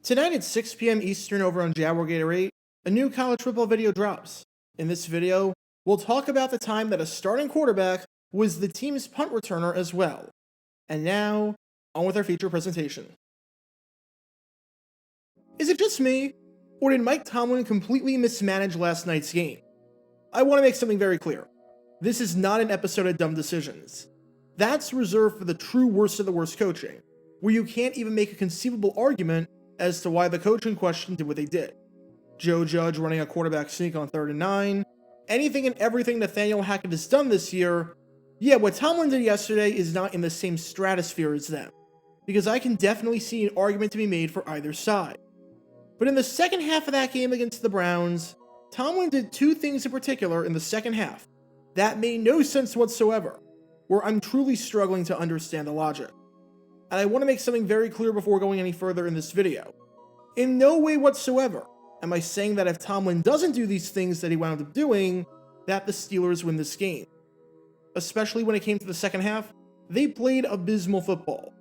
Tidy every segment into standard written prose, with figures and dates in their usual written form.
Tonight at 6 p.m. Eastern over on Jaguar Gator 8, a new college football video drops. In this video, we'll talk about the time that a starting quarterback was the team's punt returner as well. And now, on with our feature presentation. Is it just me, or did Mike Tomlin completely mismanage last night's game? I want to make something very clear. This is not an episode of dumb decisions. That's reserved for the true worst of the worst coaching, where you can't even make a conceivable argument as to why the coach in question did what they did. Joe Judge running a quarterback sneak on 3rd and 9, anything and everything Nathaniel Hackett has done this year. Yeah, what Tomlin did yesterday is not in the same stratosphere as them, because I can definitely see an argument to be made for either side. But in the second half of that game against the Browns, Tomlin did two things in particular in the second half that made no sense whatsoever, where I'm truly struggling to understand the logic. And I want to make something very clear before going any further in this video. In no way whatsoever am I saying that if Tomlin doesn't do these things that he wound up doing, that the Steelers win this game. Especially when it came to the second half, they played abysmal football.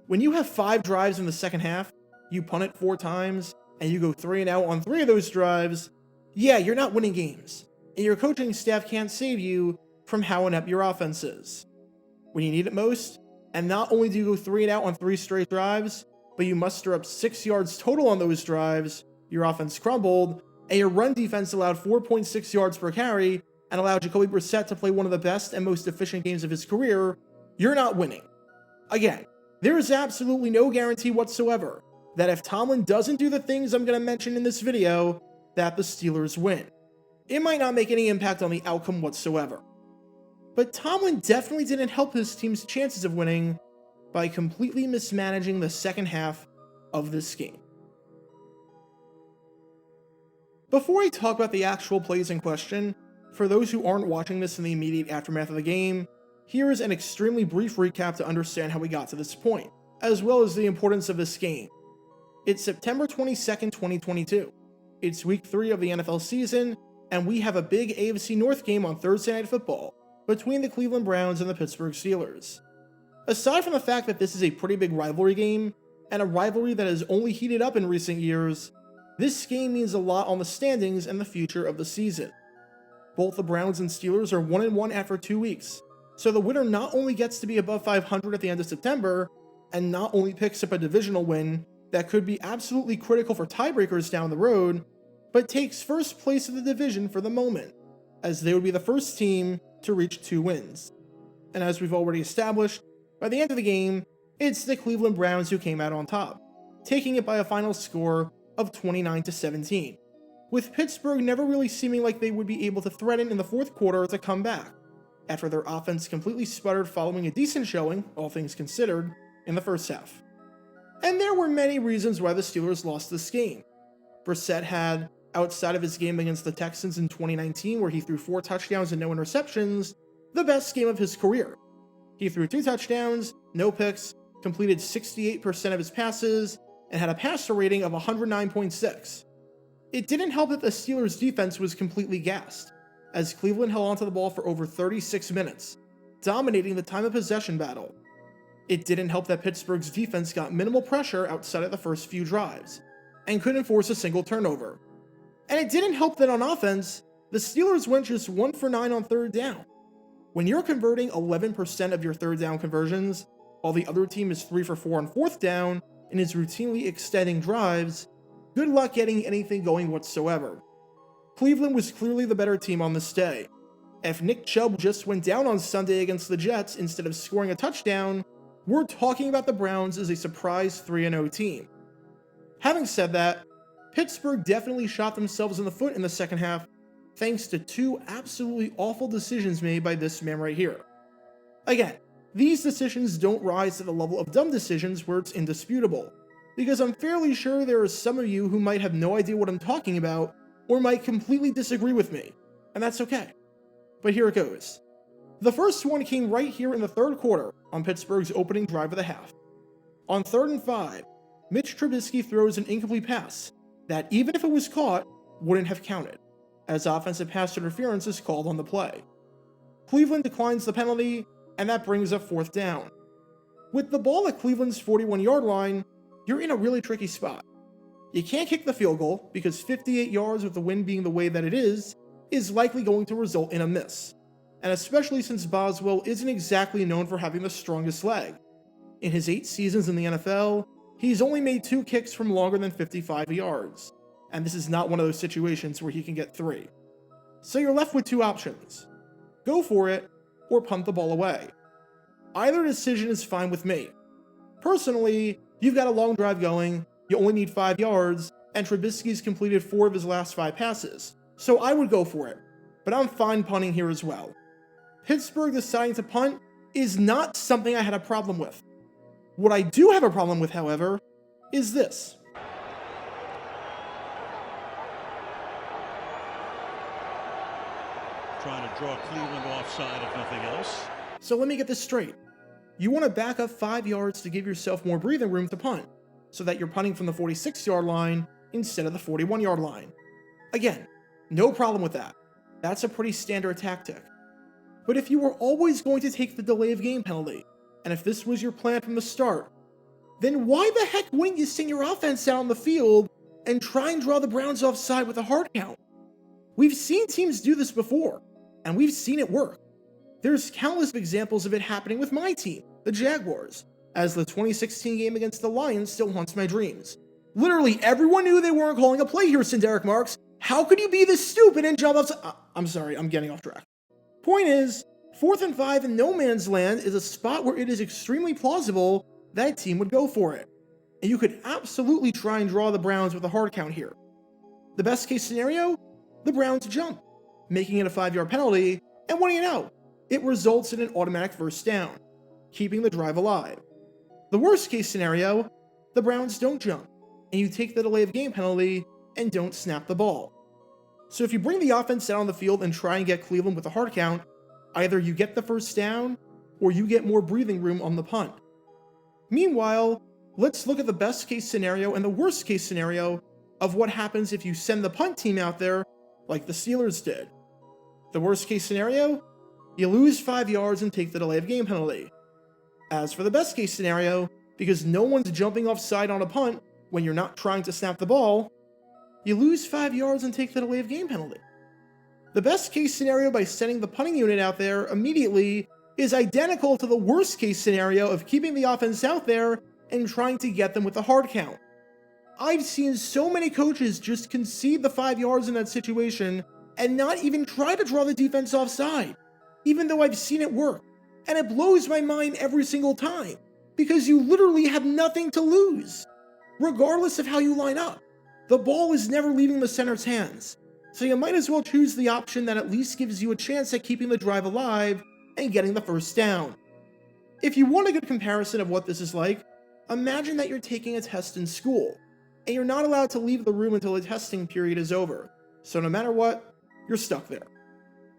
When you have 5 drives in the second half, you punt it 4 times, and you go 3 and out on 3 of those drives, yeah, you're not winning games, and your coaching staff can't save you from how inept your offense is. When you need it most, and not only do you go 3 and out on 3 straight drives, but you muster up 6 yards total on those drives, your offense crumbled, and your run defense allowed 4.6 yards per carry and allowed Jacoby Brissett to play one of the best and most efficient games of his career, you're not winning. Again, there is absolutely no guarantee whatsoever that if Tomlin doesn't do the things I'm going to mention in this video, that the Steelers win. It might not make any impact on the outcome whatsoever. But Tomlin definitely didn't help his team's chances of winning by completely mismanaging the second half of this game. Before I talk about the actual plays in question, for those who aren't watching this in the immediate aftermath of the game, here is an extremely brief recap to understand how we got to this point, as well as the importance of this game. It's September 22nd, 2022. It's week 3 of the NFL season, and we have a big AFC North game on Thursday Night Football between the Cleveland Browns and the Pittsburgh Steelers. Aside from the fact that this is a pretty big rivalry game, and a rivalry that has only heated up in recent years, this game means a lot on the standings and the future of the season. Both the Browns and Steelers are 1-1 after 2 weeks, so the winner not only gets to be above 500 at the end of September, and not only picks up a divisional win that could be absolutely critical for tiebreakers down the road, but takes first place in the division for the moment, as they would be the first team to reach 2 wins. And as we've already established, by the end of the game, it's the Cleveland Browns who came out on top, taking it by a final score of 29-17, with Pittsburgh never really seeming like they would be able to threaten in the fourth quarter to come back, after their offense completely sputtered following a decent showing, all things considered, in the first half. And there were many reasons why the Steelers lost this game. Brissett had, outside of his game against the Texans in 2019 where he threw 4 touchdowns and no interceptions, the best game of his career. He threw 2 touchdowns, no picks, completed 68% of his passes, and had a passer rating of 109.6. It didn't help that the Steelers' defense was completely gassed, as Cleveland held onto the ball for over 36 minutes, dominating the time of possession battle. It didn't help that Pittsburgh's defense got minimal pressure outside of the first few drives, and couldn't force a single turnover. And it didn't help that on offense, the Steelers went just 1 for 9 on 3rd down. When you're converting 11% of your 3rd down conversions, while the other team is 3 for 4 on 4th down and is routinely extending drives, good luck getting anything going whatsoever. Cleveland was clearly the better team on this day. If Nick Chubb just went down on Sunday against the Jets instead of scoring a touchdown, we're talking about the Browns as a surprise 3-0 team. Having said that, Pittsburgh definitely shot themselves in the foot in the second half thanks to 2 absolutely awful decisions made by this man right here. Again, these decisions don't rise to the level of dumb decisions where it's indisputable, because I'm fairly sure there are some of you who might have no idea what I'm talking about or might completely disagree with me, and that's okay. But here it goes. The first one came right here in the 3rd quarter on Pittsburgh's opening drive of the half. On 3rd and 5, Mitch Trubisky throws an incomplete pass that, even if it was caught, wouldn't have counted, as offensive pass interference is called on the play. Cleveland declines the penalty, and that brings up 4th down. With the ball at Cleveland's 41-yard line, you're in a really tricky spot. You can't kick the field goal because 58 yards with the wind being the way that it is likely going to result in a miss, and especially since Boswell isn't exactly known for having the strongest leg. In his 8 seasons in the NFL, he's only made 2 kicks from longer than 55 yards, and this is not one of those situations where he can get 3. So you're left with 2 options. Go for it, or punt the ball away. Either decision is fine with me. Personally, you've got a long drive going, you only need 5 yards, and Trubisky's completed 4 of his last 5 passes, so I would go for it, but I'm fine punting here as well. Pittsburgh deciding to punt is not something I had a problem with. What I do have a problem with, however, is this. Trying to draw Cleveland offside if nothing else. So let me get this straight. You want to back up 5 yards to give yourself more breathing room to punt, so that you're punting from the 46-yard line instead of the 41-yard line. Again, no problem with that. That's a pretty standard tactic. But if you were always going to take the delay of game penalty, and if this was your plan from the start, then why the heck wouldn't you send your offense out on the field and try and draw the Browns offside with a hard count? We've seen teams do this before, and we've seen it work. There's countless examples of it happening with my team, the Jaguars, as the 2016 game against the Lions still haunts my dreams. Literally everyone knew they weren't calling a play here, Derek Marks. How could you be this stupid and jump up? I'm sorry, I'm getting off track. Point is, 4th and 5 in no man's land is a spot where it is extremely plausible that a team would go for it. And you could absolutely try and draw the Browns with a hard count here. The best case scenario? The Browns jump, making it a 5-yard penalty, and what do you know? It results in an automatic first down, keeping the drive alive. The worst case scenario, the Browns don't jump, and you take the delay of game penalty and don't snap the ball. So if you bring the offense out on the field and try and get Cleveland with a hard count, either you get the first down, or you get more breathing room on the punt. Meanwhile, let's look at the best case scenario and the worst case scenario of what happens if you send the punt team out there like the Steelers did. The worst case scenario? You lose 5 yards and take the delay of game penalty. As for the best case scenario, because no one's jumping offside on a punt when you're not trying to snap the ball, you lose 5 yards and take the delay of game penalty. The best case scenario by sending the punting unit out there immediately is identical to the worst case scenario of keeping the offense out there and trying to get them with a hard count. I've seen so many coaches just concede the 5 yards in that situation and not even try to draw the defense offside, even though I've seen it work. And it blows my mind every single time, because you literally have nothing to lose. Regardless of how you line up, the ball is never leaving the center's hands, so you might as well choose the option that at least gives you a chance at keeping the drive alive and getting the first down. If you want a good comparison of what this is like, imagine that you're taking a test in school, and you're not allowed to leave the room until the testing period is over, so no matter what, you're stuck there.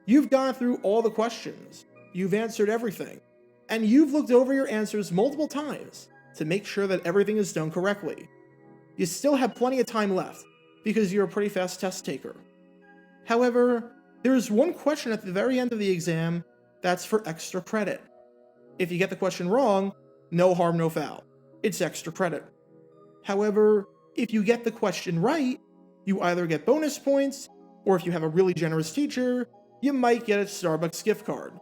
You've gone through all the questions, you've answered everything, and you've looked over your answers multiple times to make sure that everything is done correctly. You still have plenty of time left, because you're a pretty fast test taker. However, there is one question at the very end of the exam that's for extra credit. If you get the question wrong, no harm, no foul. It's extra credit. However, if you get the question right, you either get bonus points, or if you have a really generous teacher, you might get a Starbucks gift card.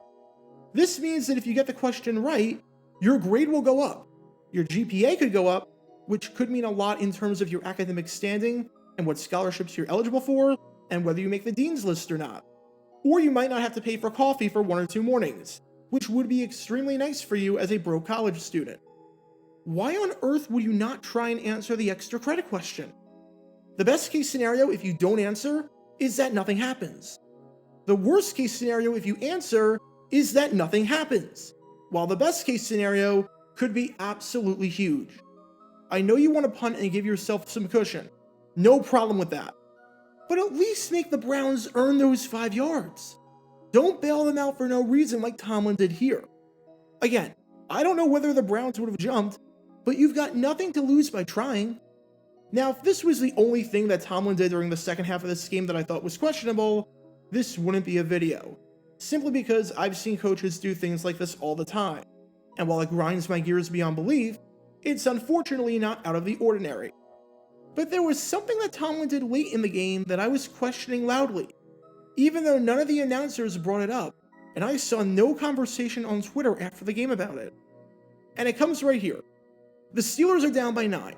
This means that if you get the question right, your grade will go up. Your GPA could go up, which could mean a lot in terms of your academic standing and what scholarships you're eligible for, and whether you make the dean's list or not. Or you might not have to pay for coffee for 1 or 2 mornings, which would be extremely nice for you as a broke college student. Why on earth would you not try and answer the extra credit question? The best case scenario if you don't answer is that nothing happens. The worst case scenario if you answer is that nothing happens, while the best case scenario could be absolutely huge. I know you want to punt and give yourself some cushion. No problem with that. But at least make the Browns earn those 5 yards. Don't bail them out for no reason like Tomlin did here. Again, I don't know whether the Browns would have jumped, but you've got nothing to lose by trying. Now, if this was the only thing that Tomlin did during the second half of this game that I thought was questionable, this wouldn't be a video. Simply because I've seen coaches do things like this all the time. And while it grinds my gears beyond belief, it's unfortunately not out of the ordinary. But there was something that Tomlin did late in the game that I was questioning loudly, even though none of the announcers brought it up, and I saw no conversation on Twitter after the game about it. And it comes right here. The Steelers are down by 9,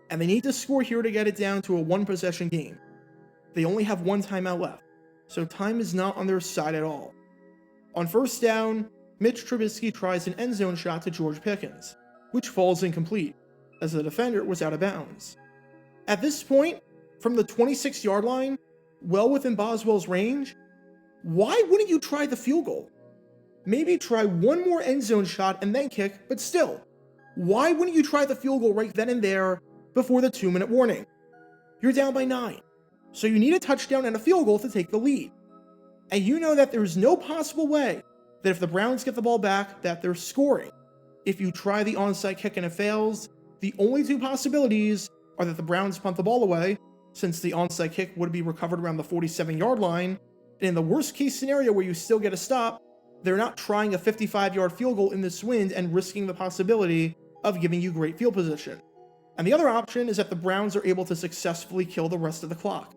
and they need to score here to get it down to a 1-possession game. They only have 1 timeout left, so time is not on their side at all. On first down, Mitch Trubisky tries an end zone shot to George Pickens, which falls incomplete, as the defender was out of bounds. At this point, from the 26-yard line, well within Boswell's range, why wouldn't you try the field goal? Maybe try one more end zone shot and then kick, but still, why wouldn't you try the field goal right then and there before the 2-minute warning? You're down by 9, so you need a touchdown and a field goal to take the lead. And you know that there's no possible way that if the Browns get the ball back, that they're scoring. If you try the onside kick and it fails, the only 2 possibilities are that the Browns punt the ball away, since the onside kick would be recovered around the 47-yard line, and in the worst case scenario where you still get a stop, they're not trying a 55-yard field goal in this wind and risking the possibility of giving you great field position. And the other option is that the Browns are able to successfully kill the rest of the clock.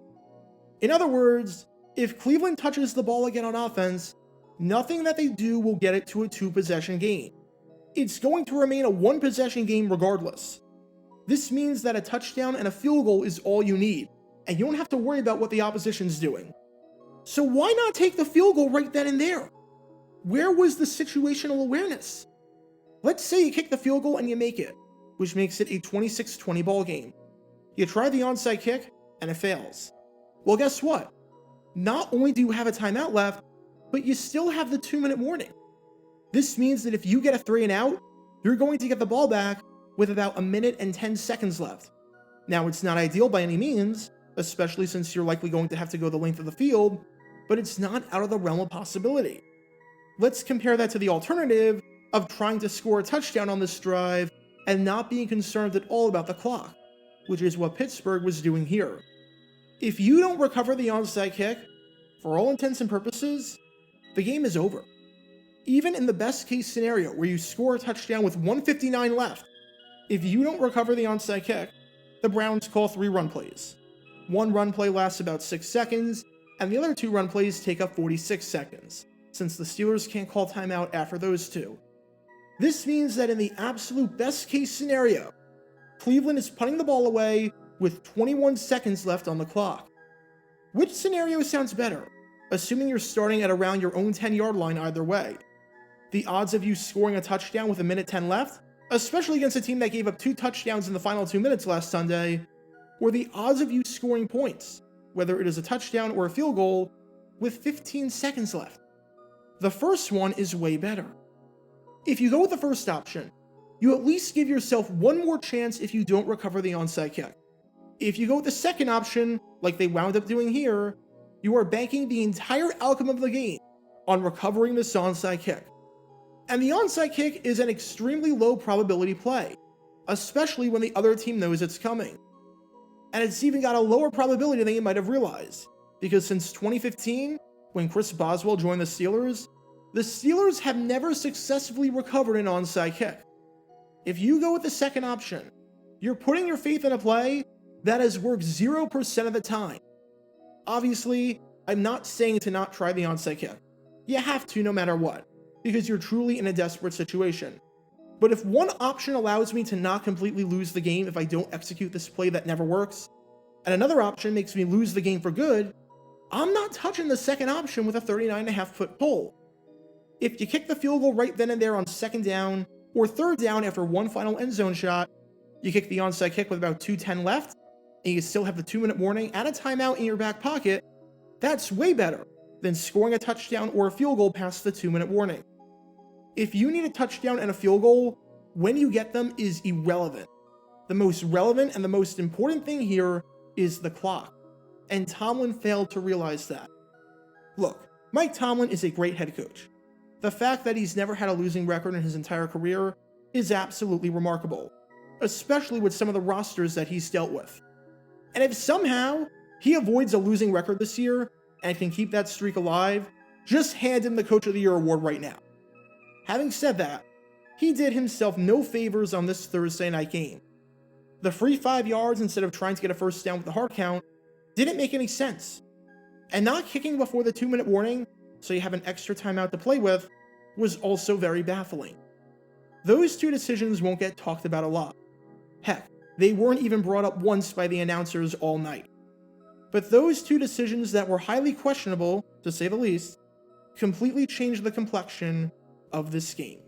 In other words, if Cleveland touches the ball again on offense, nothing that they do will get it to a 2-possession game. It's going to remain a 1-possession game regardless. This means that a touchdown and a field goal is all you need, and you don't have to worry about what the opposition's doing. So why not take the field goal right then and there? Where was the situational awareness? Let's say you kick the field goal and you make it, which makes it a 26-20 ball game. You try the onside kick, and it fails. Well, guess what? Not only do you have a timeout left, but you still have the 2-minute warning. This means that if you get a 3 and out, you're going to get the ball back with about 1 minute and 10 seconds left. Now, it's not ideal by any means, especially since you're likely going to have to go the length of the field, but it's not out of the realm of possibility. Let's compare that to the alternative of trying to score a touchdown on this drive and not being concerned at all about the clock, which is what Pittsburgh was doing here. If you don't recover the onside kick, for all intents and purposes, the game is over. Even in the best case scenario where you score a touchdown with 1:59 left, if you don't recover the onside kick, the Browns call 3 run plays. 1 run play lasts about 6 seconds, and the other 2 run plays take up 46 seconds, since the Steelers can't call timeout after those 2. This means that in the absolute best case scenario, Cleveland is punting the ball away with 21 seconds left on the clock. Which scenario sounds better, assuming you're starting at around your own 10-yard line either way? The odds of you scoring a touchdown with 1:10 left, especially against a team that gave up 2 touchdowns in the final 2 minutes last Sunday, or the odds of you scoring points, whether it is a touchdown or a field goal, with 15 seconds left? The first one is way better. If you go with the first option, you at least give yourself one more chance if you don't recover the onside kick. If you go with the second option, like they wound up doing here, you are banking the entire outcome of the game on recovering this onside kick. And the onside kick is an extremely low probability play, especially when the other team knows it's coming. And it's even got a lower probability than you might have realized, because since 2015, when Chris Boswell joined the Steelers have never successfully recovered an onside kick. If you go with the second option, you're putting your faith in a play that has worked 0% of the time. Obviously, I'm not saying to not try the onside kick. You have to no matter what, because you're truly in a desperate situation. But if one option allows me to not completely lose the game if I don't execute this play that never works, and another option makes me lose the game for good, I'm not touching the second option with a 39.5-foot pole. If you kick the field goal right then and there on second down or third down after one final end zone shot, you kick the onside kick with about 2:10 left, and you still have the 2-minute warning and a timeout in your back pocket, that's way better than scoring a touchdown or a field goal past the 2-minute warning. If you need a touchdown and a field goal, when you get them is irrelevant. The most relevant and the most important thing here is the clock, and Tomlin failed to realize that. Look, Mike Tomlin is a great head coach. The fact that he's never had a losing record in his entire career is absolutely remarkable, especially with some of the rosters that he's dealt with. And if somehow he avoids a losing record this year and can keep that streak alive, just hand him the Coach of the Year award right now. Having said that, he did himself no favors on this Thursday night game. The free 5 yards instead of trying to get a first down with the hard count didn't make any sense. And not kicking before the 2-minute warning, so you have an extra timeout to play with, was also very baffling. Those two decisions won't get talked about a lot. Heck, they weren't even brought up once by the announcers all night. But those two decisions that were highly questionable, to say the least, completely changed the complexion of this game.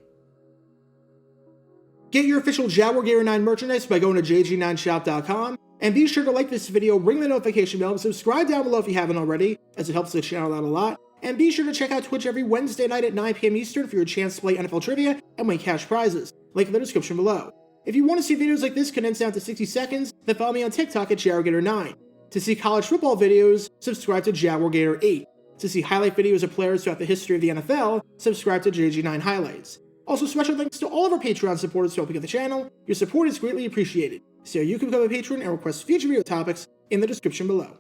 Get your official Jaguar Gator 9 merchandise by going to jg9shop.com, and be sure to like this video, ring the notification bell, and subscribe down below if you haven't already, as it helps the channel out a lot. And be sure to check out Twitch every Wednesday night at 9 p.m. Eastern for your chance to play NFL Trivia and win cash prizes. Link in the description below. If you want to see videos like this condensed down to 60 seconds, then follow me on TikTok at Jaguar Gator 9. To see college football videos, subscribe to Jaguar Gator 8. To see highlight videos of players throughout the history of the NFL, subscribe to JG9 Highlights. Also, special thanks to all of our Patreon supporters for helping out the channel. Your support is greatly appreciated. See how you can become a patron and request future video topics in the description below.